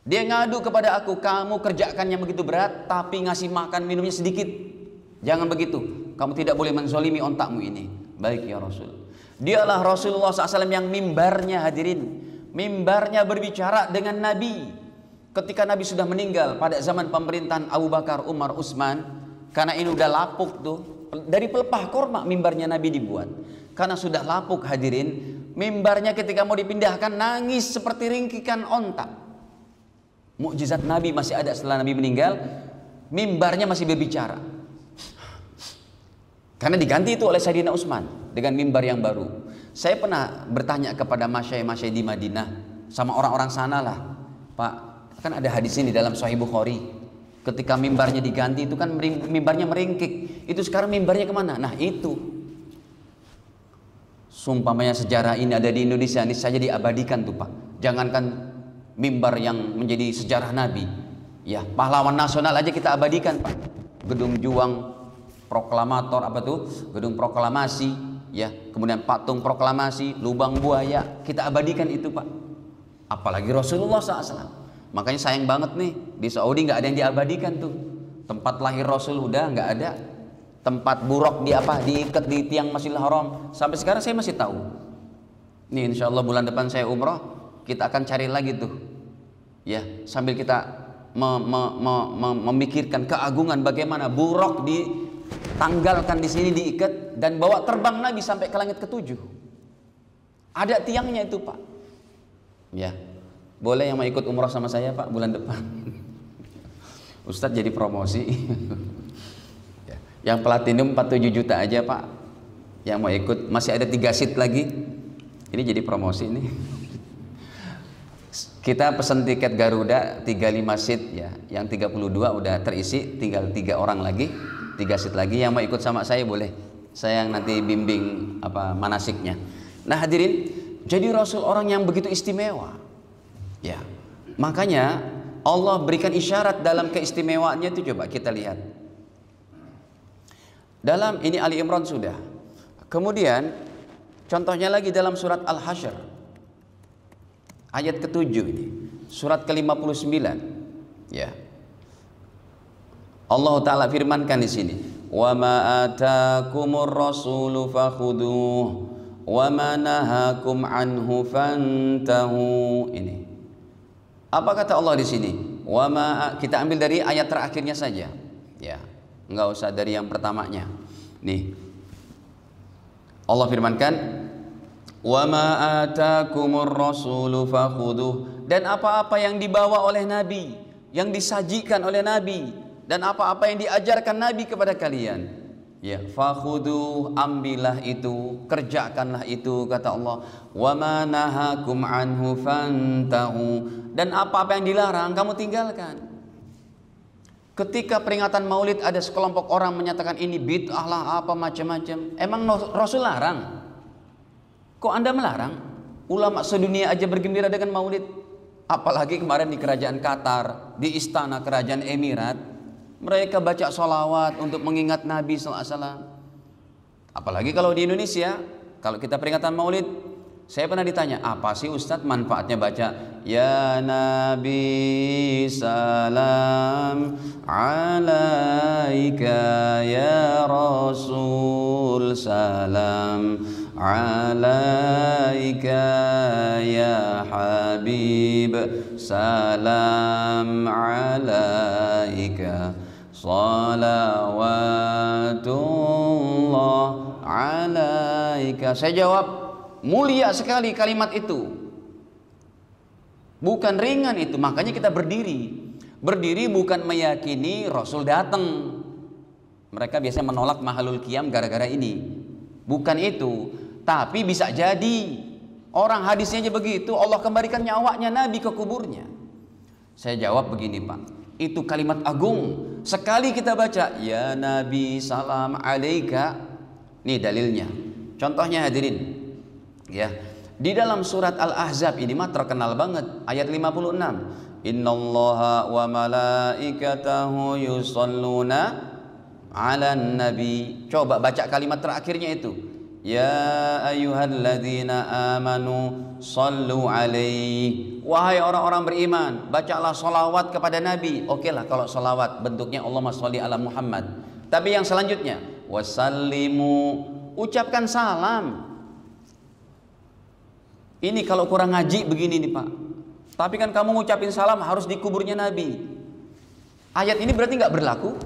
Dia ngadu kepada aku, kamu kerjakannya begitu berat, tapi ngasih makan minumnya sedikit. Jangan begitu, kamu tidak boleh menzolimi ontakmu ini. Baik ya Rasul. Dialah Rasulullah SAW yang mimbarnya, hadirin, mimbarnya berbicara dengan Nabi. Ketika Nabi sudah meninggal pada zaman pemerintahan Abu Bakar, Umar, Utsman, karena ini udah lapuk tuh, dari pelepah korma mimbarnya Nabi dibuat. Karena sudah lapuk, hadirin, mimbarnya ketika mau dipindahkan nangis seperti ringkikan ontak. Mukjizat Nabi masih ada setelah Nabi meninggal, mimbarnya masih berbicara. Karena diganti itu oleh Sayyidina Utsman dengan mimbar yang baru. Saya pernah bertanya kepada masyayikh di Madinah sama orang-orang sana lah, Pak, kan ada hadis ini dalam Sahih Bukhari. Ketika mimbarnya diganti itu kan mimbarnya meringkik. Itu sekarang mimbarnya kemana? Nah itu. Sumpamanya sejarah ini ada di Indonesia, ini saja diabadikan tuh Pak. Jangankan mimbar yang menjadi sejarah Nabi, ya pahlawan nasional aja kita abadikan Pak. Gedung Juang, proklamator apa tuh? Gedung proklamasi, ya. Kemudian patung proklamasi, lubang buaya, kita abadikan itu Pak. Apalagi Rasulullah SAW. Makanya sayang banget nih, di Saudi nggak ada yang diabadikan tuh. Tempat lahir Rasul udah nggak ada. Tempat buruk diikat di tiang Masjidil Haram. Sampai sekarang saya masih tahu. Nih insya Allah bulan depan saya umroh, kita akan cari lagi tuh, ya, sambil kita memikirkan keagungan bagaimana buruk ditanggalkan di sini, diikat dan bawa terbang Nabi sampai ke langit ketujuh. Ada tiangnya itu Pak. Ya, boleh yang mau ikut umroh sama saya Pak bulan depan. Ustadz jadi promosi. Ya. Yang platinum 47 juta aja Pak. Yang mau ikut masih ada 3 seat lagi. Ini jadi promosi ini. Kita pesan tiket Garuda 35 seat ya, yang 32 udah terisi, tinggal 3 orang lagi, 3 seat lagi. Yang mau ikut sama saya boleh. Saya yang nanti bimbing manasiknya. Nah hadirin, jadi Rasul orang yang begitu istimewa. Ya. Makanya Allah berikan isyarat dalam keistimewaannya itu, coba kita lihat. Dalam ini Ali Imran sudah. Kemudian contohnya lagi dalam surat Al-Hasyr ayat ke-7 ini, surat ke-59. Ya. Allah taala firmankan di sini, "Wa ma atakumur rasulu fakhuduh wa ma nahakum anhu fantahu." Ini. Apa kata Allah di sini? Wa ma, kita ambil dari ayat terakhirnya saja. Ya. Enggak usah dari yang pertamanya. Nih. Allah firmankan, "Wa ma atakumur rasulu fakhuduh." Dan apa-apa yang dibawa oleh Nabi, yang disajikan oleh Nabi, dan apa-apa yang diajarkan Nabi kepada kalian, ya, fakhuduh, ambillah itu, kerjakanlah itu, kata Allah. Wa ma nahakum anhu fantahu. Dan apa-apa yang dilarang kamu tinggalkan. Ketika peringatan Maulid ada sekelompok orang menyatakan ini bid'ah lah, apa macam-macam. Emang Rasul larang? Kok Anda melarang? Ulama sedunia aja bergembira dengan maulid. Apalagi kemarin di kerajaan Qatar, di istana kerajaan Emirat, mereka baca sholawat untuk mengingat Nabi SAW. Apalagi kalau di Indonesia, kalau kita peringatan maulid, saya pernah ditanya, apa sih Ustadz manfaatnya baca Ya Nabi salam alaika, Ya Rasul salam alaika, Ya Habib salam alaika, salawatullah alaika. Saya jawab, mulia sekali kalimat itu, bukan ringan itu. Makanya kita berdiri bukan meyakini Rasul datang. Mereka biasanya menolak mahalul qiyam gara-gara ini, bukan itu. Tapi bisa jadi orang hadisnya aja begitu, Allah kembalikan nyawanya Nabi ke kuburnya. Saya jawab begini Pak, itu kalimat agung. Sekali kita baca Ya Nabi salam alaika, nih dalilnya. Contohnya hadirin, ya, di dalam surat Al-Ahzab ini mah terkenal banget, ayat 56. Innallaha wa malaikatahu yusalluna 'alan nabi. Coba baca kalimat terakhirnya itu. Ya ayyuhalladzina amanu sallu alaihi. Wahai orang-orang beriman, bacalah solawat kepada Nabi. Oke lah kalau solawat bentuknya Allahumma sholli ala Muhammad. Tapi yang selanjutnya wasallimu, ucapkan salam. Ini kalau kurang ngaji begini nih Pak. Tapi kan kamu ngucapin salam harus di kuburnya Nabi. Ayat ini berarti nggak berlaku?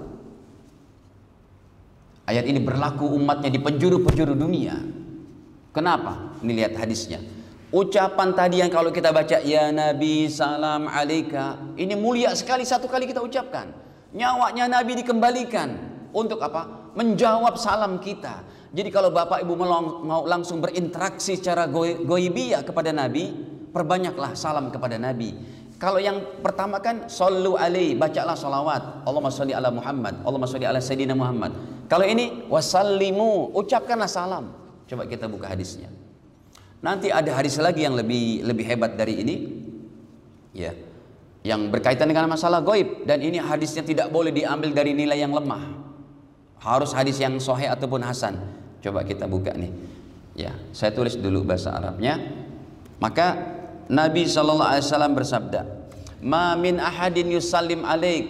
Ayat ini berlaku umatnya di penjuru-penjuru dunia. Kenapa? Ini lihat hadisnya. Ucapan tadi yang kalau kita baca Ya Nabi salam alaika, ini mulia sekali, satu kali kita ucapkan. Nyawanya Nabi dikembalikan. Untuk apa? Menjawab salam kita. Jadi kalau Bapak Ibu mau langsung berinteraksi secara goibiyah kepada Nabi, perbanyaklah salam kepada Nabi. Kalau yang pertama kan sallu alaihi, bacalah salawat, Allahumma sholli ala Muhammad, Allahumma sholli ala Sayyidina Muhammad. Kalau ini wasallimu, ucapkanlah salam. Coba kita buka hadisnya. Nanti ada hadis lagi yang lebih hebat dari ini, ya, yang berkaitan dengan masalah goib. Dan ini hadisnya tidak boleh diambil dari nilai yang lemah, harus hadis yang sahih ataupun hasan. Coba kita buka nih, ya, saya tulis dulu bahasa Arabnya. Maka Nabi SAW bersabda, ma min ahadin yusallim alaik.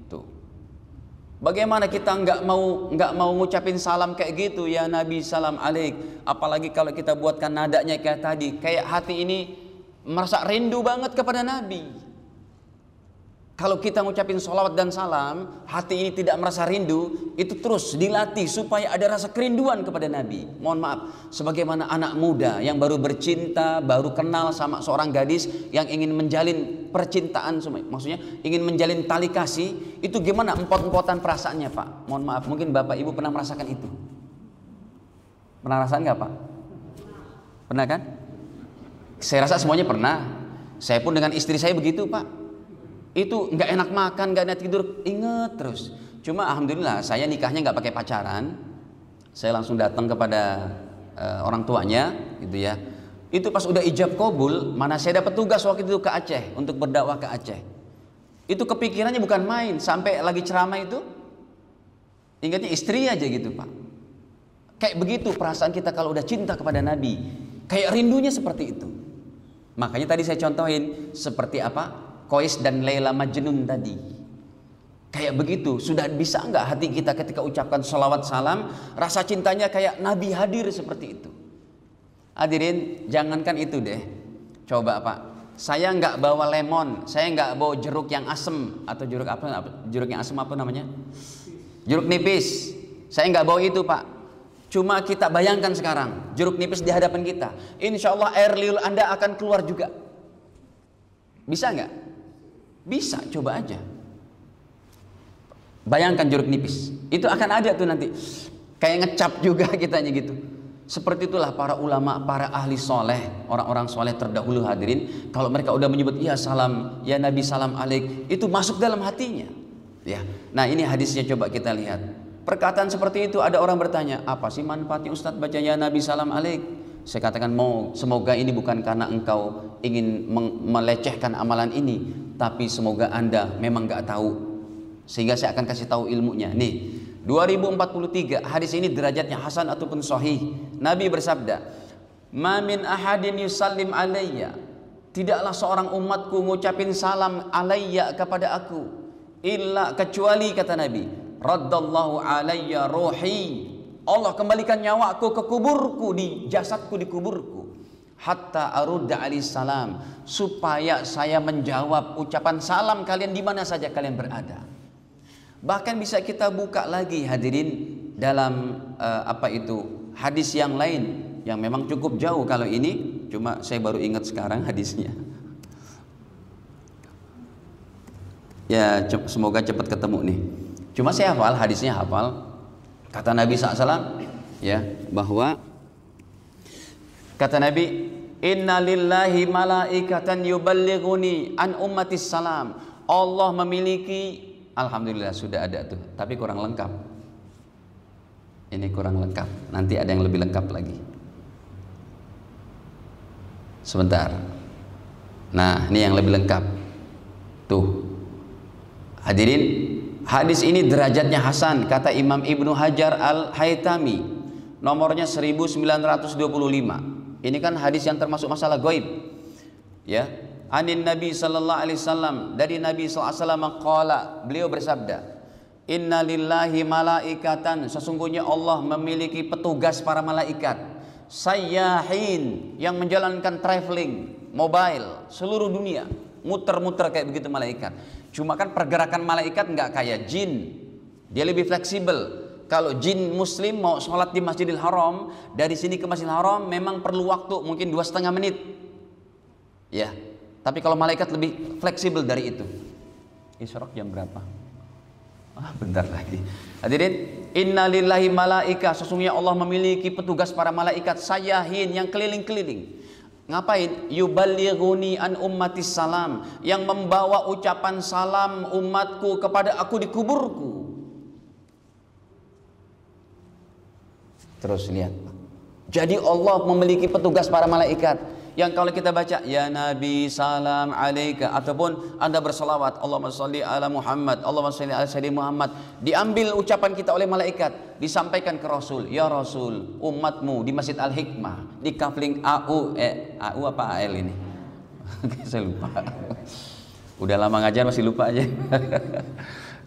Tuh, bagaimana kita nggak mau ngucapin salam kayak gitu ya Nabi salam alaik. Apalagi kalau kita buatkan nadanya kayak tadi, kayak hati ini merasa rindu banget kepada Nabi. Kalau kita ngucapin sholawat dan salam, hati ini tidak merasa rindu, itu terus dilatih supaya ada rasa kerinduan kepada Nabi. Mohon maaf, sebagaimana anak muda yang baru bercinta, baru kenal sama seorang gadis yang ingin menjalin percintaan, maksudnya ingin menjalin tali kasih, itu gimana empot-empotan perasaannya Pak? Mohon maaf, mungkin Bapak Ibu pernah merasakan itu. Pernah rasakan nggak Pak? Pernah kan? Saya rasa semuanya pernah. Saya pun dengan istri saya begitu Pak. Itu nggak enak makan, nggak enak tidur, inget terus. Cuma alhamdulillah saya nikahnya nggak pakai pacaran, saya langsung datang kepada orang tuanya, gitu ya. Itu pas udah ijab kabul, mana saya dapat tugas waktu itu ke Aceh untuk berdakwah ke Aceh. Itu kepikirannya bukan main, sampai lagi ceramah itu ingatnya istri aja gitu Pak. Kayak begitu perasaan kita kalau udah cinta kepada Nabi, kayak rindunya seperti itu. Makanya tadi saya contohin seperti apa? Qais dan Laila Majnun tadi. Kayak begitu, sudah bisa enggak hati kita ketika ucapkan sholawat salam, rasa cintanya kayak Nabi hadir seperti itu. Hadirin, jangankan itu deh. Coba Pak, saya enggak bawa lemon, saya enggak bawa jeruk yang asem, atau jeruk apa? Jeruk yang asem apa namanya? Jeruk nipis. Saya enggak bawa itu Pak. Cuma kita bayangkan sekarang, jeruk nipis di hadapan kita. Insya Allah air liur Anda akan keluar juga. Bisa enggak? Bisa, coba aja. Bayangkan jeruk nipis, itu akan ada tuh nanti. Kayak ngecap juga kitanya gitu. Seperti itulah para ulama, para ahli soleh, orang-orang soleh terdahulu hadirin. Kalau mereka udah menyebut ya salam, ya Nabi salam alaik, itu masuk dalam hatinya. Ya, nah ini hadisnya coba kita lihat. Perkataan seperti itu ada orang bertanya, apa sih manfaatnya Ustadz baca ya Nabi salam alaik? Saya katakan semoga ini bukan karena engkau ingin melecehkan amalan ini, tapi semoga Anda memang nggak tahu, sehingga saya akan kasih tahu ilmunya. Nih, 2043, hadis ini derajatnya hasan ataupun sahih. Nabi bersabda, "Ma min ahadin yusallim alayya." Tidaklah seorang umatku ngucapin salam alayya kepada aku, illa kecuali kata Nabi, raddallahu alayya ruhi. Allah kembalikan nyawaku ke kuburku, di jasadku di kuburku. Hatta arudda alaihi salam, supaya saya menjawab ucapan salam kalian di mana saja kalian berada. Bahkan bisa kita buka lagi hadirin dalam hadis yang lain yang memang cukup jauh. Kalau ini cuma saya baru ingat sekarang hadisnya. Ya semoga cepat ketemu nih. Cuma saya hafal hadisnya, hafal. Kata Nabi SAW ya, bahwa kata Nabi, inna lillahi malaikatan yuballighuni an ummatis salam. Allah memiliki, alhamdulillah sudah ada tuh, tapi kurang lengkap. Ini kurang lengkap, nanti ada yang lebih lengkap lagi. Sebentar. Nah, ini yang lebih lengkap. Tuh. Hadirin, hadis ini derajatnya hasan, kata Imam Ibnu Hajar Al-Haytami, nomornya 1925. Ini kan hadis yang termasuk masalah gaib. Ya. Anin Nabi sallallahu alaihi wasallam, dari Nabi sallallahu alaihi wasallam qala, beliau bersabda, "Inna lillahi malaikatan," sesungguhnya Allah memiliki petugas para malaikat, sayyahin, yang menjalankan traveling, mobile seluruh dunia, muter-muter kayak begitu malaikat. Cuma kan pergerakan malaikat nggak kayak jin, dia lebih fleksibel. Kalau jin muslim mau sholat di Masjidil Haram, dari sini ke Masjidil Haram memang perlu waktu mungkin 2,5 menit. Ya, tapi kalau malaikat lebih fleksibel dari itu. Isyraq jam berapa? Bentar lagi. Hadirin, inna lillahi malaika, sesungguhnya Allah memiliki petugas para malaikat sayyahin yang keliling-keliling. Ngapain? Yuballighuni an ummatis salam, yang membawa ucapan salam umatku kepada aku di kuburku. Terus lihat. Jadi Allah memiliki petugas para malaikat yang kalau kita baca ya Nabi salam alaika, ataupun Anda berselawat Allahumma sholli ala Muhammad, Allahumma sholli ala sayyidina Muhammad, diambil ucapan kita oleh malaikat, disampaikan ke Rasul, ya Rasul, umatmu di Masjid Al-Hikmah di kafling AU apa AL ini? Saya lupa. Udah lama ngajar masih lupa aja.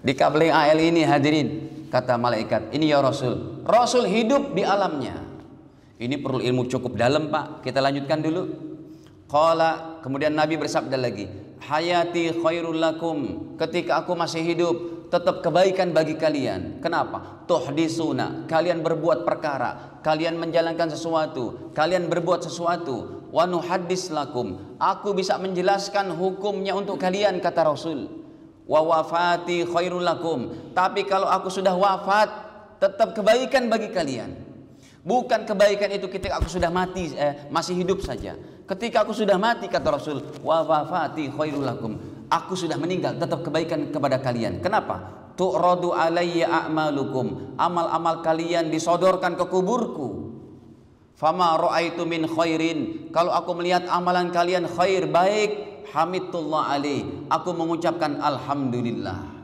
Di kafling AL ini hadirin, kata malaikat, ini ya Rasul. Rasul hidup di alamnya. Ini perlu ilmu cukup dalam, Pak. Kita lanjutkan dulu. Qala, kemudian Nabi bersabda lagi, hayati khairul lakum, ketika aku masih hidup tetap kebaikan bagi kalian. Kenapa? Tuhdisuna, kalian berbuat perkara, kalian menjalankan sesuatu, kalian berbuat sesuatu. Wa nuhaddis lakum, aku bisa menjelaskan hukumnya untuk kalian, kata Rasul. Wa wafati khairul lakum, tapi kalau aku sudah wafat tetap kebaikan bagi kalian. Bukan kebaikan itu ketika aku sudah mati, masih hidup saja. Ketika aku sudah mati, kata Rasul, wa wafati khairul lakum, aku sudah meninggal, tetap kebaikan kepada kalian. Kenapa? Tu'radu alayya a'malukum, amal-amal kalian disodorkan ke kuburku. Fama ra'aitu min khairin, kalau aku melihat amalan kalian khair, baik, hamidullah alaih, aku mengucapkan alhamdulillah.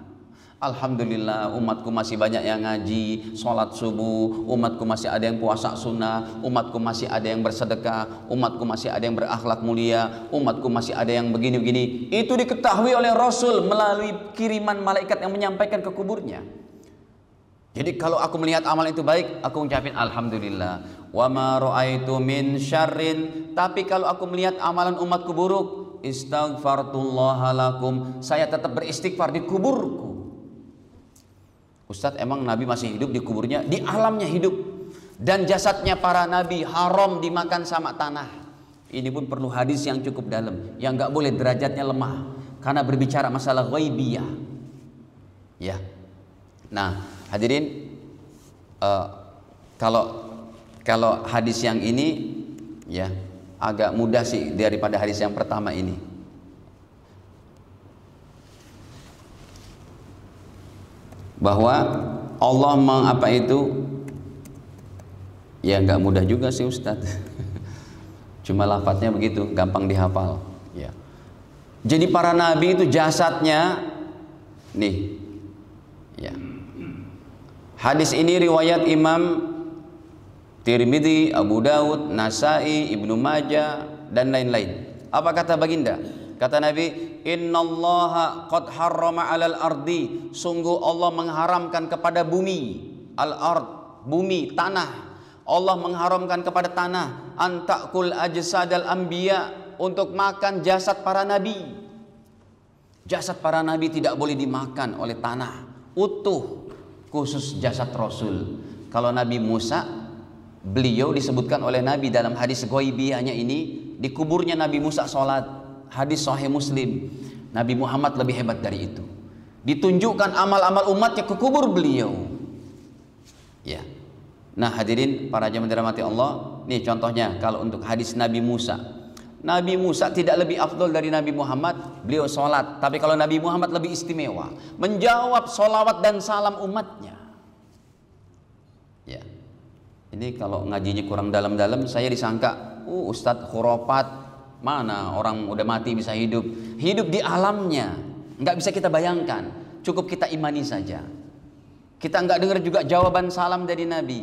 Alhamdulillah, umatku masih banyak yang ngaji, sholat subuh, umatku masih ada yang puasa sunnah, umatku masih ada yang bersedekah, umatku masih ada yang berakhlak mulia, umatku masih ada yang begini-begini. Itu diketahui oleh Rasul melalui kiriman malaikat yang menyampaikan ke kuburnya. Jadi kalau aku melihat amal itu baik, aku ucapin alhamdulillah. Wa ma ra'aitu min syarrin, tapi kalau aku melihat amalan umatku buruk, istaghfartullaha lakum, saya tetap beristighfar di kuburku. Ustadz, emang Nabi masih hidup di kuburnya? Di alamnya hidup. Dan jasadnya para Nabi haram dimakan sama tanah. Ini pun perlu hadis yang cukup dalam, yang gak boleh derajatnya lemah, karena berbicara masalah ghaibiyah. Ya. Nah, hadirin, kalau hadis yang ini ya agak mudah sih daripada hadis yang pertama ini. Bahwa Allah ya nggak mudah juga sih Ustadz. Cuma lafadznya begitu, gampang dihafal. Ya. Jadi para nabi itu jasadnya nih. Ya. Hadis ini riwayat Imam Tirmidzi, Abu Daud, Nasai, Ibnu Majah dan lain-lain. Apa kata baginda? Kata Nabi, innallaha qad harrama 'alal ardi, sungguh Allah mengharamkan kepada bumi, al-ard, bumi, tanah. Allah mengharamkan kepada tanah antakul ajsadal anbiya, untuk makan jasad para nabi. Jasad para nabi tidak boleh dimakan oleh tanah, utuh, khusus jasad Rasul. Kalau Nabi Musa, beliau disebutkan oleh Nabi dalam hadis ghaibiyahnya ini, di kuburnya Nabi Musa sholat. Hadis Sahih Muslim. Nabi Muhammad lebih hebat dari itu. Ditunjukkan amal-amal umatnya ke kubur beliau. Ya. Nah hadirin para jemaah dirahmati Allah, nih contohnya kalau untuk hadis Nabi Musa. Nabi Musa tidak lebih afdol dari Nabi Muhammad, beliau sholat. Tapi kalau Nabi Muhammad lebih istimewa, menjawab sholawat dan salam umatnya. Ya. Ini kalau ngajinya kurang dalam-dalam, saya disangka, Ustadz khurafat. Mana orang udah mati bisa hidup? Hidup di alamnya, nggak bisa kita bayangkan. Cukup kita imani saja. Kita nggak dengar juga jawaban salam dari Nabi.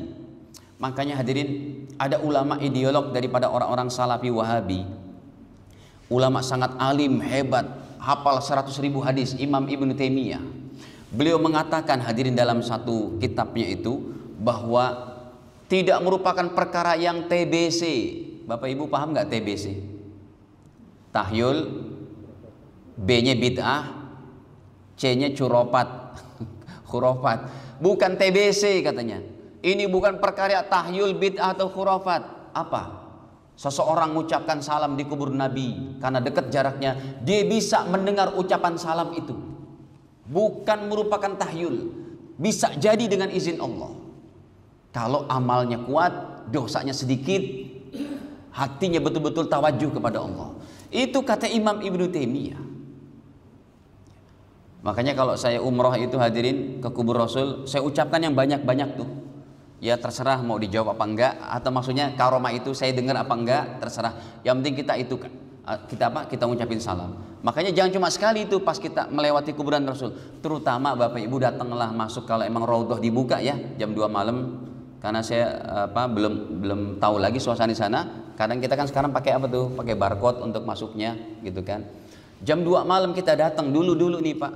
Makanya hadirin, ada ulama ideolog daripada orang-orang Salafi Wahabi. Ulama sangat alim, hebat, hafal 100.000 hadis, Imam Ibnu Taimiyah. Beliau mengatakan hadirin dalam satu kitabnya itu, bahwa tidak merupakan perkara yang TBC. Bapak Ibu paham nggak TBC? Tahyul, B-nya bid'ah, C-nya khurafat. Bukan TBC katanya. Ini bukan perkara tahyul, bid'ah atau khurafat. Apa? Seseorang mengucapkan salam di kubur Nabi karena dekat jaraknya, dia bisa mendengar ucapan salam itu. Bukan merupakan tahyul. Bisa jadi dengan izin Allah. Kalau amalnya kuat, dosanya sedikit, hatinya betul-betul tawajuh kepada Allah. Itu kata Imam Ibnu Taimiyah. Makanya kalau saya umroh itu hadirin ke kubur Rasul, saya ucapkan yang banyak-banyak tuh. Ya terserah mau dijawab apa enggak, atau maksudnya karomah itu saya dengar apa enggak, terserah. Yang penting kita itu kita ngucapin salam. Makanya jangan cuma sekali itu pas kita melewati kuburan Rasul. Terutama Bapak Ibu datanglah masuk kalau emang raudhah dibuka ya jam 2 malam. Karena saya belum tahu lagi suasana di sana. Kadang kita kan sekarang pakai apa tuh? Pakai barcode untuk masuknya, gitu kan. Jam 2 malam kita datang dulu nih Pak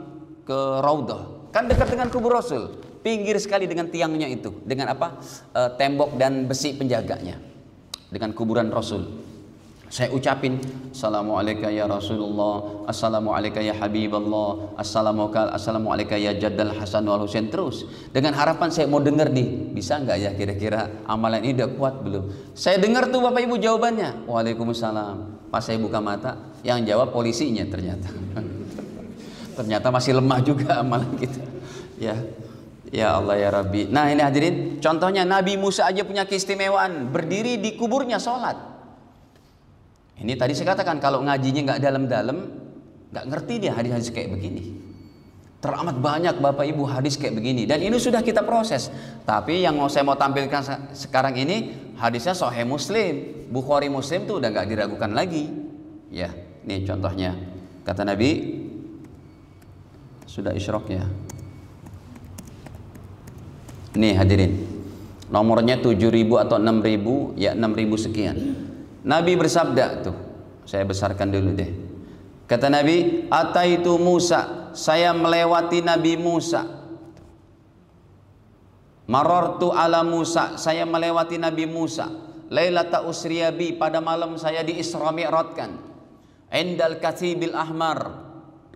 ke raudhah. Kan dekat dengan kubur Rasul. Pinggir sekali dengan tiangnya itu, dengan apa? Tembok dan besi penjaganya. Dengan kuburan Rasul. Saya ucapin Assalamualaikum ya Rasulullah, Assalamualaikum ya Habiballah, Assalamualaikum ya Jaddal Hasan wal Husain, terus dengan harapan saya mau dengar nih, bisa nggak ya kira-kira amalan ini udah kuat belum? Saya dengar tuh Bapak Ibu jawabannya, Waalaikumsalam. Pas saya buka mata, yang jawab polisinya ternyata. Ternyata masih lemah juga amalan kita. Ya Allah ya Rabbi. Nah ini hadirin, contohnya Nabi Musa aja punya keistimewaan, berdiri di kuburnya sholat. Ini tadi saya katakan kalau ngajinya nggak dalam-dalam, nggak ngerti dia hadis-hadis kayak begini. Teramat banyak Bapak Ibu hadis kayak begini, dan ini sudah kita proses. Tapi yang saya mau tampilkan sekarang ini hadisnya Sahih Muslim, Bukhari Muslim tuh udah nggak diragukan lagi. Ya, ini contohnya kata Nabi, sudah isyraq ya. Nih hadirin, nomornya 7.000 atau 6.000, ya 6.000 sekian. Nabi bersabda tuh, saya besarkan dulu deh. Kata Nabi, ataitu Musa, saya melewati Nabi Musa. Marartu ala Musa, saya melewati Nabi Musa. Lailata usriyabi, pada malam saya di Isra Mi'rajkan. Indal Katsibil Ahmar,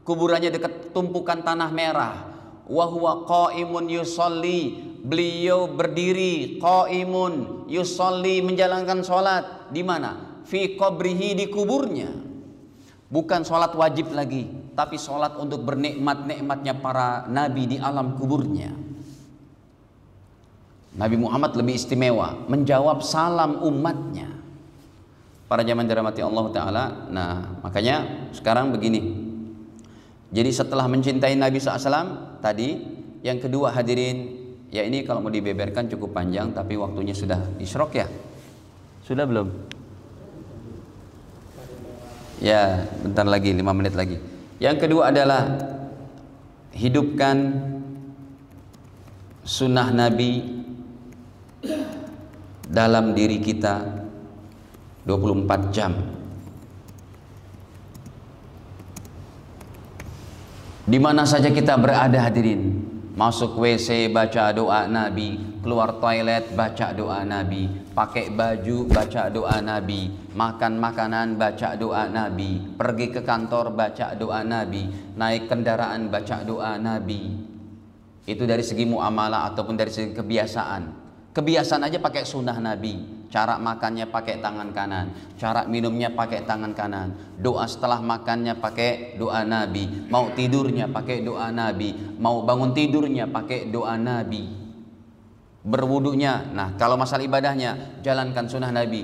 kuburannya dekat tumpukan tanah merah. Wa huwa qaimun yusolli, beliau berdiri, qaimun yusolli, menjalankan sholat. Di mana? Fi qabrihi, di kuburnya. Bukan sholat wajib lagi, tapi sholat untuk bernikmat-nikmatnya para nabi di alam kuburnya. Nabi Muhammad lebih istimewa, menjawab salam umatnya. Para jamaah dirahmati Allah Ta'ala. Nah makanya sekarang begini. Jadi setelah mencintai Nabi SAW tadi, yang kedua hadirin, ya ini kalau mau dibeberkan cukup panjang, tapi waktunya sudah isyraq ya. Sudah belum? Ya, bentar lagi, 5 menit lagi. Yang kedua adalah hidupkan sunnah Nabi dalam diri kita 24 jam. Di mana saja kita berada hadirin, masuk WC baca doa Nabi, keluar toilet baca doa Nabi, pakai baju baca doa Nabi, makan makanan baca doa Nabi, pergi ke kantor baca doa Nabi, naik kendaraan baca doa Nabi. Itu dari segi muamalah ataupun dari segi kebiasaan. Kebiasaan aja pakai sunnah Nabi. Cara makannya pakai tangan kanan, cara minumnya pakai tangan kanan, doa setelah makannya pakai doa Nabi, mau tidurnya pakai doa Nabi, mau bangun tidurnya pakai doa Nabi, berwudunya. Nah, kalau masalah ibadahnya jalankan sunnah Nabi,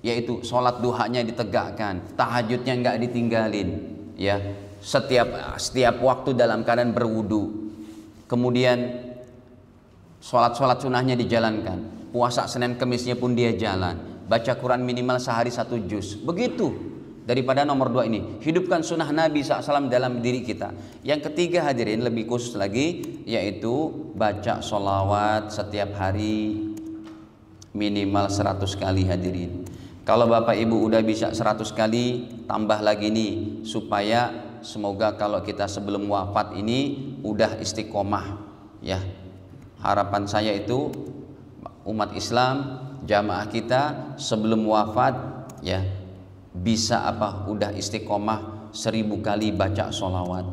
yaitu sholat duhanya ditegakkan, tahajudnya nggak ditinggalin, ya, setiap waktu dalam keadaan berwudu. Kemudian sholat sunnahnya dijalankan. Puasa Senin Kemisnya pun dia jalan. Baca Quran minimal sehari 1 juz. Begitu. Daripada nomor 2 ini, hidupkan sunnah Nabi SAW dalam diri kita. Yang ketiga hadirin, lebih khusus lagi, yaitu baca sholawat setiap hari minimal 100 kali hadirin. Kalau Bapak Ibu udah bisa 100 kali, tambah lagi nih, supaya semoga kalau kita sebelum wafat ini udah istiqomah, ya. Harapan saya itu umat Islam, jamaah kita sebelum wafat, ya, bisa udah istiqomah 1000 kali baca sholawat.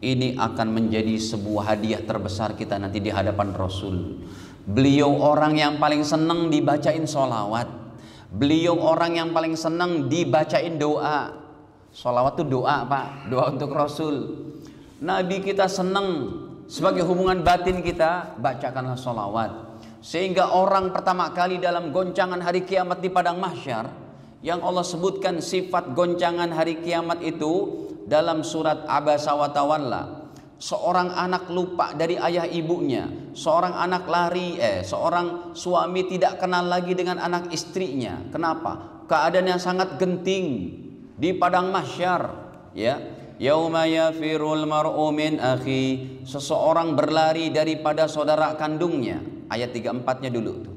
Ini akan menjadi sebuah hadiah terbesar kita nanti di hadapan Rasul. Beliau orang yang paling senang dibacain sholawat. Beliau orang yang paling senang dibacain doa. Sholawat itu doa, Pak, doa untuk Rasul. Nabi kita senang, sebagai hubungan batin kita, bacakanlah sholawat. Sehingga orang pertama kali dalam goncangan hari kiamat di padang mahsyar, yang Allah sebutkan sifat goncangan hari kiamat itu dalam surat Abasa wa Tawalla. Seorang anak lupa dari ayah ibunya, seorang anak seorang suami tidak kenal lagi dengan anak istrinya. Kenapa? Keadaan yang sangat genting di padang mahsyar, ya. Yauma yafirul mar'u min akhi, seseorang berlari daripada saudara kandungnya. Ayat 34-nya dulu tuh.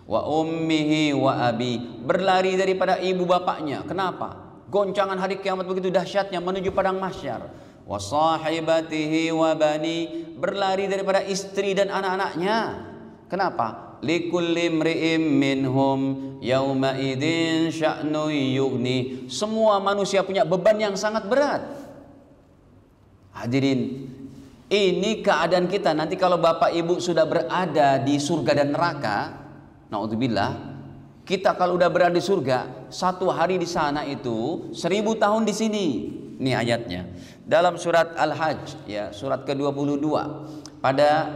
Wa ummihi wa abi, berlari daripada ibu bapaknya. Kenapa? Goncangan hari kiamat begitu dahsyatnya menuju padang mahsyar. Wa sahibatihi wa bani, berlari daripada istri dan anak-anaknya. Kenapa? Likulli imri'im minhum yauma idzin sya'nu yughni, semua manusia punya beban yang sangat berat. Hadirin, ini keadaan kita nanti kalau Bapak Ibu sudah berada di surga dan neraka, naudzubillah, kita kalau udah berada di surga, 1 hari di sana itu 1000 tahun di sini. Ini ayatnya dalam surat Al-Hajj, ya, surat ke-22 pada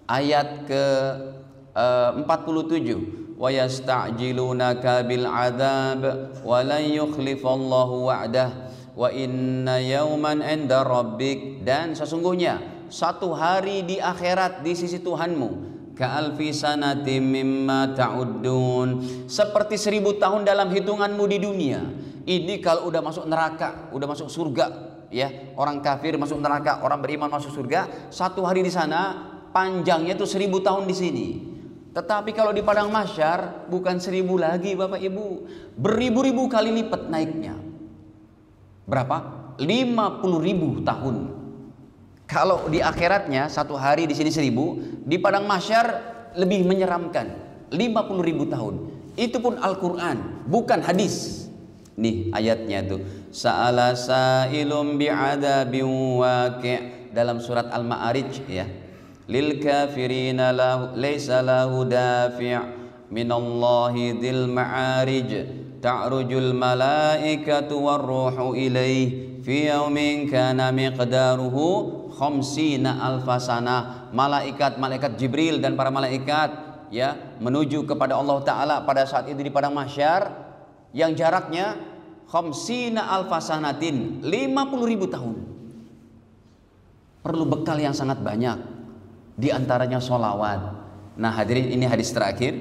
ayat ke-47. Wa yasta'jilunaka bil 'adzab wa lan yukhlifallahu wa'dah wa inna yawman 'inda rabbik, dan sesungguhnya 1 hari di akhirat di sisi Tuhanmu ka'alfi sanatim mimma ta'uddun, seperti 1000 tahun dalam hitunganmu di dunia. Ini kalau udah masuk neraka, udah masuk surga, ya, orang kafir masuk neraka, orang beriman masuk surga, 1 hari di sana panjangnya itu 1000 tahun di sini. Tetapi kalau di padang mahsyar bukan 1000 lagi Bapak Ibu, beribu-ribu kali lipat naiknya. Berapa? 50.000 tahun. Kalau di akhiratnya 1 hari di sini 1000, di padang mahsyar lebih menyeramkan, 50.000 tahun. Itu pun Al-Quran, bukan hadis. Nih ayatnya tuh, sa'ala sa'ilum bi'adabin waqi', dalam surat Al-Ma'arij, ya. Lil kafirina laysa lahu dafi' minallahi dzil ma'arij ta'rujul malaikatu warruhu ilaih fi yaumin kana miqdaruhu khamsina alfasana. Malaikat Jibril dan para malaikat, ya, menuju kepada Allah Ta'ala pada saat itu di padang mahsyar yang jaraknya khamsina alfasanatin, 50.000 tahun. Perlu bekal yang sangat banyak, di antaranya sholawat. Nah hadirin, ini hadis terakhir,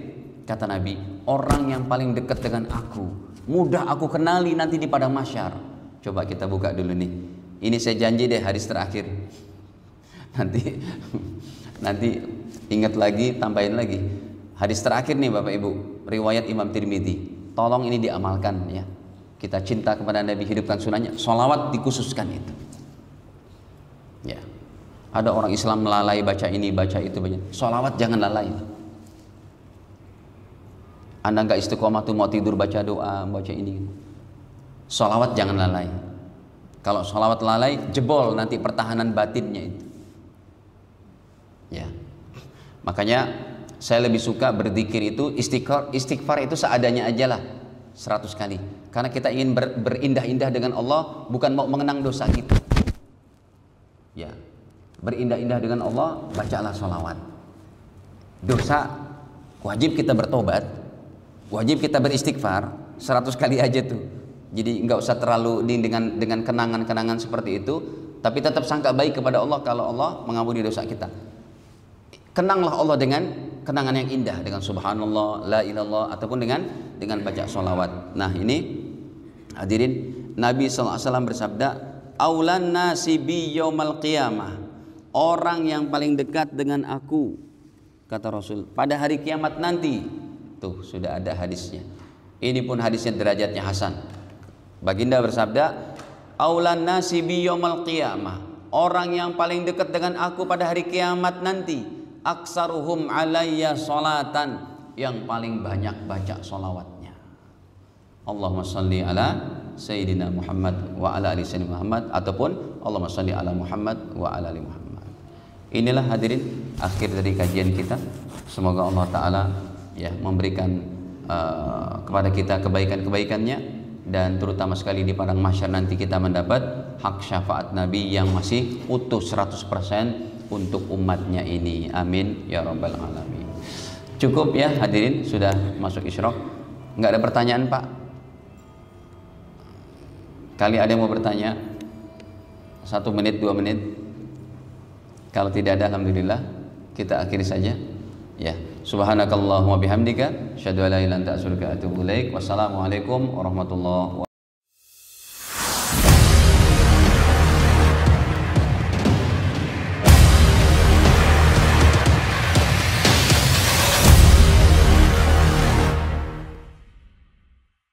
kata Nabi, orang yang paling dekat dengan aku, mudah aku kenali nanti di padang mahsyar. Coba kita buka dulu nih. Ini saya janji deh hadis terakhir. Nanti ingat lagi, tambahin lagi. Hadis terakhir nih Bapak Ibu, riwayat Imam Tirmidzi. Tolong ini diamalkan ya. Kita cinta kepada Nabi, hidupkan sunnahnya. Sholawat dikhususkan itu. Ya. Ada orang Islam melalai baca ini, baca itu, baca. Sholawat jangan lalai. Anda nggak istiqomah tuh mau tidur baca doa, baca ini. Sholawat jangan lalai. Kalau sholawat lalai, jebol nanti pertahanan batinnya itu. Ya. Makanya saya lebih suka berzikir itu istighfar itu seadanya aja lah 100 kali. Karena kita ingin berindah-indah dengan Allah, bukan mau mengenang dosa kita. Ya. Berindah-indah dengan Allah, bacalah sholawat. Dosa wajib kita bertobat, wajib kita beristighfar 100 kali aja tuh. Jadi nggak usah terlalu dengan kenangan-kenangan seperti itu, tapi tetap sangka baik kepada Allah kalau Allah mengampuni dosa kita. Kenanglah Allah dengan kenangan yang indah, dengan subhanallah, la ilallah, ataupun dengan baca sholawat. Nah ini hadirin, Nabi SAW bersabda, aulan nasi bi yaumal qiyamah, orang yang paling dekat dengan aku, kata Rasul, pada hari kiamat nanti. Tuh sudah ada hadisnya. Ini pun hadisnya derajatnya hasan. Baginda bersabda, aulan nasi bi yaumal qiyamah, orang yang paling dekat dengan aku pada hari kiamat nanti, aksaruhum alayya salatan, yang paling banyak baca solawatnya. Allahumma salli ala Sayyidina Muhammad wa ala ali Sayyidina Muhammad, ataupun Allahumma salli ala Muhammad wa ala ali Muhammad. Inilah hadirin akhir dari kajian kita. Semoga Allah Ta'ala ya memberikan kepada kita kebaikan-kebaikannya, dan terutama sekali di padang mahsyar nanti kita mendapat hak syafaat Nabi yang masih utuh 100% untuk umatnya ini. Amin ya rabbal alamin. Cukup ya hadirin, sudah masuk isyraq. Nggak ada pertanyaan Pak? Kali ada yang mau bertanya? 1 menit, 2 menit? Kalau tidak ada, alhamdulillah kita akhiri saja ya. Subhanakallahumma bihamdika asyhadu an la ilaha illa anta astaghfiruka wa atubu ilaik. Wassalamualaikum warahmatullahi wabarakatuh.